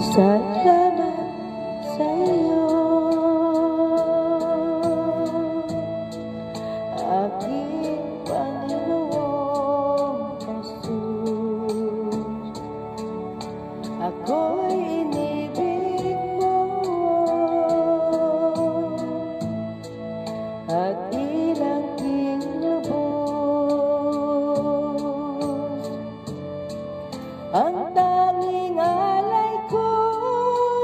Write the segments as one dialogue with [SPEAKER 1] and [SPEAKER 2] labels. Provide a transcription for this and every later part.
[SPEAKER 1] Salamat sa iyo, aking Panginoong Jesus. Ako'y inibig mo at inangking lubos. Ang tanging alay ko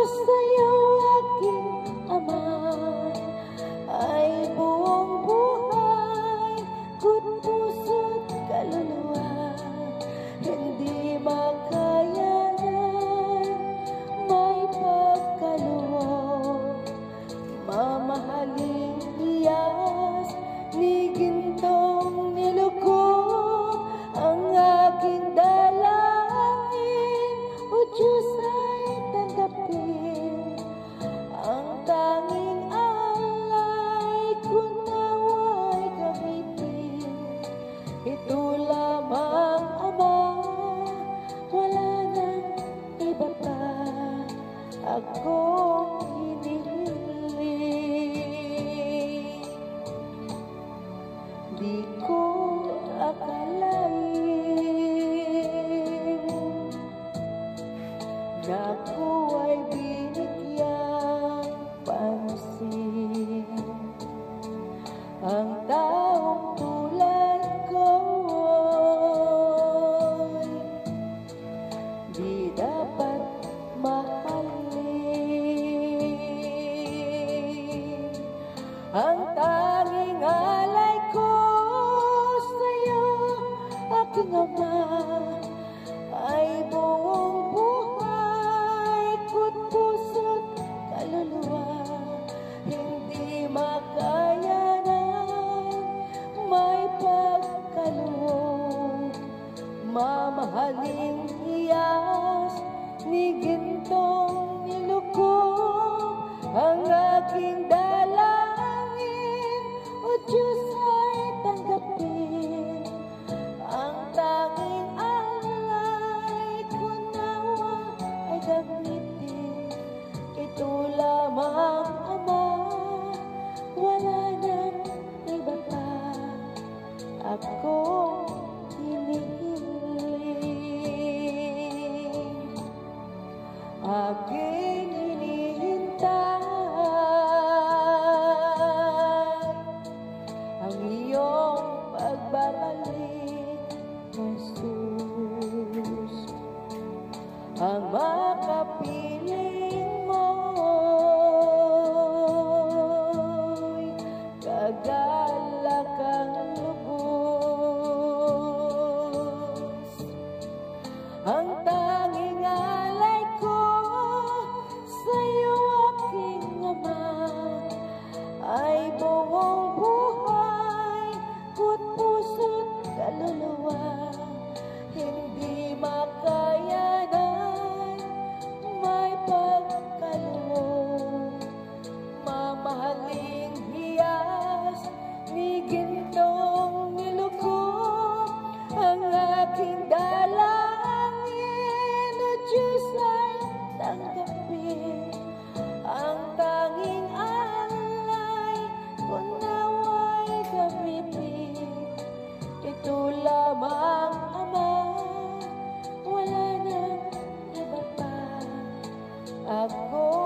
[SPEAKER 1] sa'yo, aking Ama, ay buong buhay, ko't puso't kaluluwa. Hindi makayanan, may pagkaloob, mamahaling iyas ni gintong nilugod. Ang aking dalangin, O Diyos, ay tanggapin. Ang tanging alay ko nawa'y gamitin. Ito lamang, Ama, wala nang iba pa akong hinihiling. Di ko akalain na ako ay binigyang pansin. Ang taong tulad ko'y di dapat mahalin. Ang tanging alay ko sa'yo, aking Ama, ay buong buhay, ko't puso't kaluluwa. Hindi makayanan, may pagkaloob, mamahaling iyas ni gintong nilugod. Ang aking dalangin, O Diyos, ay tanggapin. Ang tanging alay ko nawa ay gamitin. Ito lamang, Ama, wala nang iba pa akong hinihiling. Aking hinihintay ang iyong pagbabalik, Jesus. Ang makapiling mo'y kagalakang lubos. Ang tanging alay ko sa'yo, aking Ama, ay buong buhay, ko't puso't kaluluwa. Hindi makayanan, may pagkaloob, mamahaling hiyas ni gintong nilugod. Ang aking dalangin, O Diyos, ay tanggapin. Ang tanging alay ko nawa'y gamitin. Ito lamang, Ama, wala nang iba pa ako